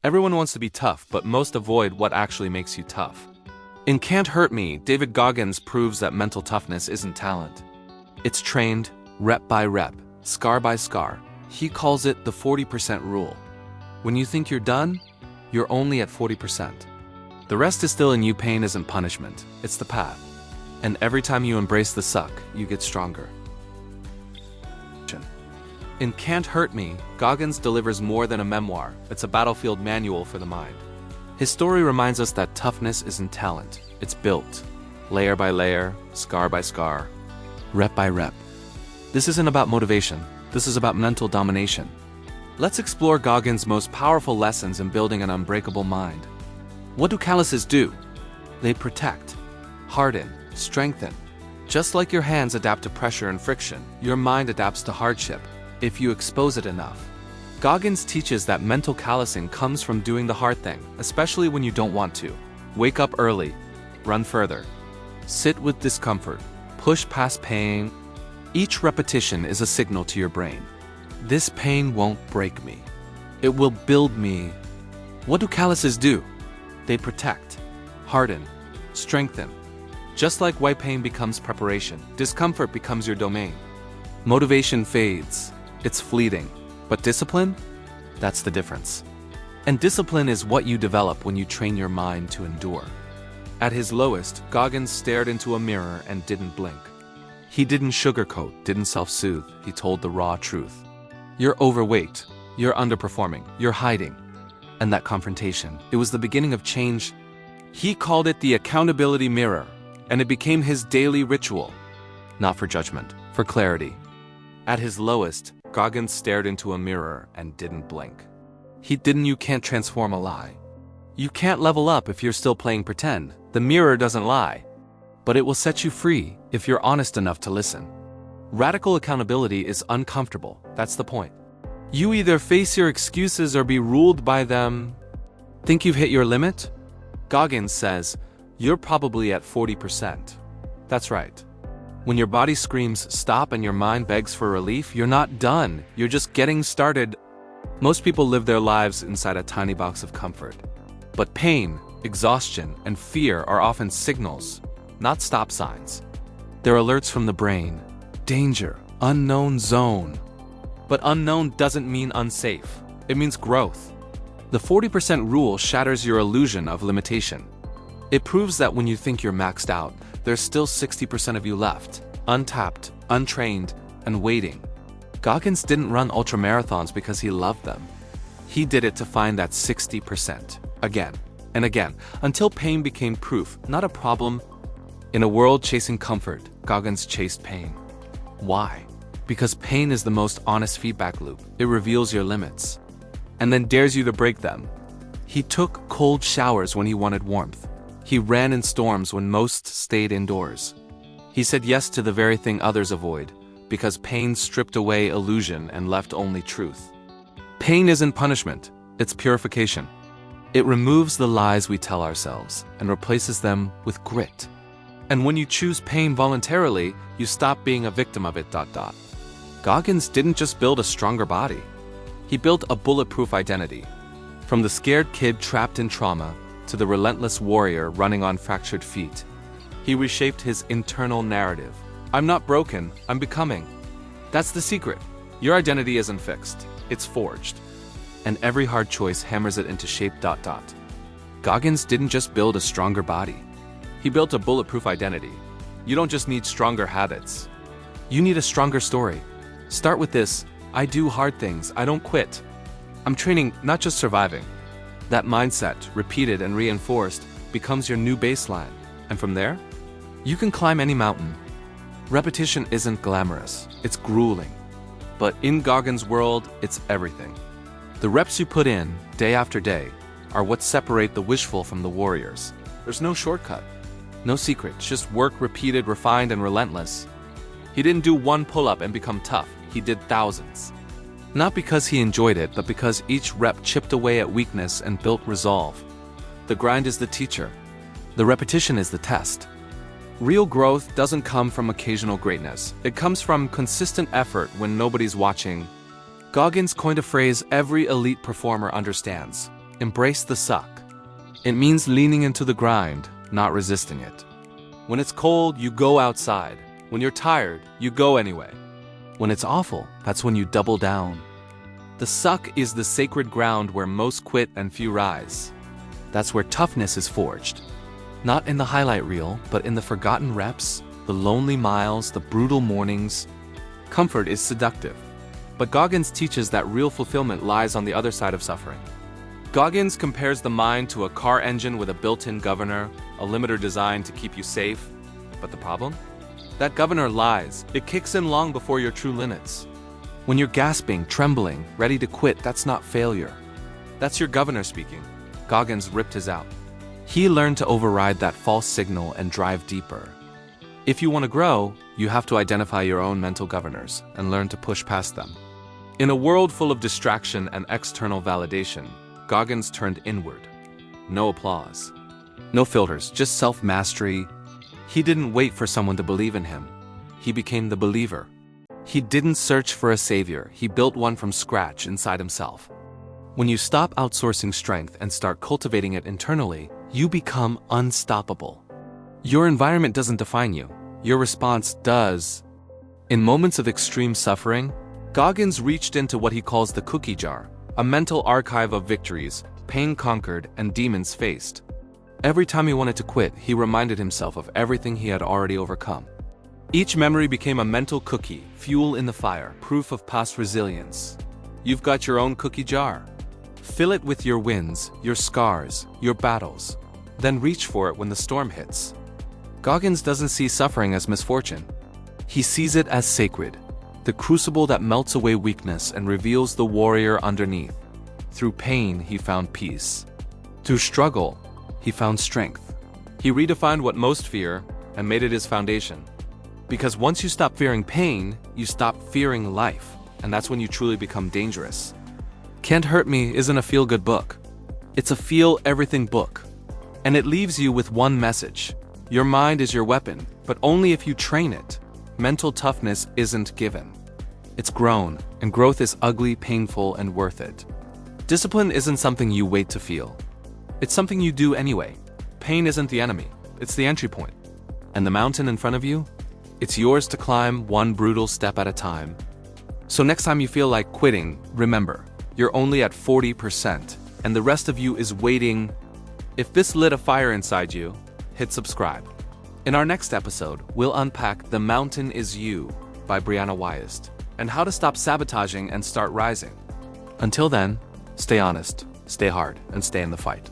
Everyone wants to be tough, but most avoid what actually makes you tough. In Can't Hurt Me, David Goggins proves that mental toughness isn't talent. It's trained, rep by rep, scar by scar. He calls it the 40% rule. When you think you're done, you're only at 40%. The rest is still in you. Pain isn't punishment, it's the path. And every time you embrace the suck, you get stronger. In Can't Hurt Me, Goggins delivers more than a memoir. It's a battlefield manual for the mind. His story reminds us that toughness isn't talent. It's built, layer by layer, scar by scar, rep by rep. This isn't about motivation. This is about mental domination. Let's explore Goggins' most powerful lessons in building an unbreakable mind. What do calluses do? They protect, harden, strengthen. Just like your hands adapt to pressure and friction, your mind adapts to hardship if you expose it enough. Goggins teaches that mental callousing comes from doing the hard thing, especially when you don't want to. Wake up early, run further, sit with discomfort, push past pain. Each repetition is a signal to your brain. This pain won't break me. It will build me. What do calluses do? They protect, harden, strengthen. Just like why pain becomes preparation, discomfort becomes your domain. Motivation fades. It's fleeting. But discipline? That's the difference. And discipline is what you develop when you train your mind to endure. At his lowest, Goggins stared into a mirror and didn't blink. He didn't sugarcoat, didn't self-soothe. He told the raw truth. You're overweight. You're underperforming. You're hiding. And that confrontation, it was the beginning of change. He called it the accountability mirror, and it became his daily ritual. Not for judgment, for clarity. At his lowest, Goggins stared into a mirror and didn't blink. You can't transform a lie. You can't level up if you're still playing pretend. The mirror doesn't lie. But it will set you free if you're honest enough to listen. Radical accountability is uncomfortable, that's the point. You either face your excuses or be ruled by them. Think you've hit your limit? Goggins says, you're probably at 40%. That's right. When your body screams stop and your mind begs for relief, you're not done. You're just getting started. Most people live their lives inside a tiny box of comfort. But pain, exhaustion, and fear are often signals, not stop signs. They're alerts from the brain. Danger, unknown zone. But unknown doesn't mean unsafe. It means growth. The 40% rule shatters your illusion of limitation. It proves that when you think you're maxed out, there's still 60% of you left, untapped, untrained, and waiting. Goggins didn't run ultramarathons because he loved them. He did it to find that 60%, again and again, until pain became proof, not a problem. In a world chasing comfort, Goggins chased pain. Why? Because pain is the most honest feedback loop. It reveals your limits, and then dares you to break them. He took cold showers when he wanted warmth. He ran in storms when most stayed indoors. He said yes to the very thing others avoid, because pain stripped away illusion and left only truth. Pain isn't punishment, it's purification. It removes the lies we tell ourselves and replaces them with grit. And when you choose pain voluntarily, you stop being a victim of it. Goggins didn't just build a stronger body. He built a bulletproof identity. From the scared kid trapped in trauma to the relentless warrior running on fractured feet, he reshaped his internal narrative. I'm not broken, I'm becoming. That's the secret. Your identity isn't fixed, it's forged. And every hard choice hammers it into shape. Goggins didn't just build a stronger body. He built a bulletproof identity. You don't just need stronger habits. You need a stronger story. Start with this: I do hard things, I don't quit. I'm training, not just surviving. That mindset, repeated and reinforced, becomes your new baseline. And from there, you can climb any mountain. Repetition isn't glamorous, it's grueling. But in Goggins' world, it's everything. The reps you put in, day after day, are what separate the wishful from the warriors. There's no shortcut, no secret, just work repeated, refined, and relentless. He didn't do one pull-up and become tough, he did thousands. Not because he enjoyed it, but because each rep chipped away at weakness and built resolve. The grind is the teacher. The repetition is the test. Real growth doesn't come from occasional greatness. It comes from consistent effort when nobody's watching. Goggins coined a phrase every elite performer understands: Embrace the suck. It means leaning into the grind, not resisting it. When it's cold, you go outside. When you're tired, you go anyway. When it's awful, that's when you double down. The suck is the sacred ground where most quit and few rise. That's where toughness is forged. Not in the highlight reel, but in the forgotten reps, the lonely miles, the brutal mornings. Comfort is seductive. But Goggins teaches that real fulfillment lies on the other side of suffering. Goggins compares the mind to a car engine with a built-in governor, a limiter designed to keep you safe. But the problem? That governor lies. It kicks in long before your true limits. When you're gasping, trembling, ready to quit, that's not failure. That's your governor speaking. Goggins ripped his out. He learned to override that false signal and drive deeper. If you want to grow, you have to identify your own mental governors and learn to push past them. In a world full of distraction and external validation, Goggins turned inward. No applause. No filters, just self-mastery. He didn't wait for someone to believe in him. He became the believer. He didn't search for a savior, he built one from scratch inside himself. When you stop outsourcing strength and start cultivating it internally, you become unstoppable. Your environment doesn't define you, your response does. In moments of extreme suffering, Goggins reached into what he calls the cookie jar, a mental archive of victories, pain conquered, and demons faced. Every time he wanted to quit, he reminded himself of everything he had already overcome. Each memory became a mental cookie, fuel in the fire, proof of past resilience. You've got your own cookie jar. Fill it with your wins, your scars, your battles. Then reach for it when the storm hits. Goggins doesn't see suffering as misfortune. He sees it as sacred, the crucible that melts away weakness and reveals the warrior underneath. Through pain, he found peace. Through struggle, he found strength. He redefined what most fear and made it his foundation. Because once you stop fearing pain, you stop fearing life, and that's when you truly become dangerous. Can't Hurt Me isn't a feel-good book. It's a feel-everything book. And it leaves you with one message. Your mind is your weapon, but only if you train it. Mental toughness isn't given. It's grown, and growth is ugly, painful, and worth it. Discipline isn't something you wait to feel. It's something you do anyway. Pain isn't the enemy, it's the entry point. And the mountain in front of you? It's yours to climb one brutal step at a time. So next time you feel like quitting, remember, you're only at 40%, and the rest of you is waiting. If this lit a fire inside you, hit subscribe. In our next episode, we'll unpack The Mountain Is You by Brianna Wyest, and how to stop sabotaging and start rising. Until then, stay honest, stay hard, and stay in the fight.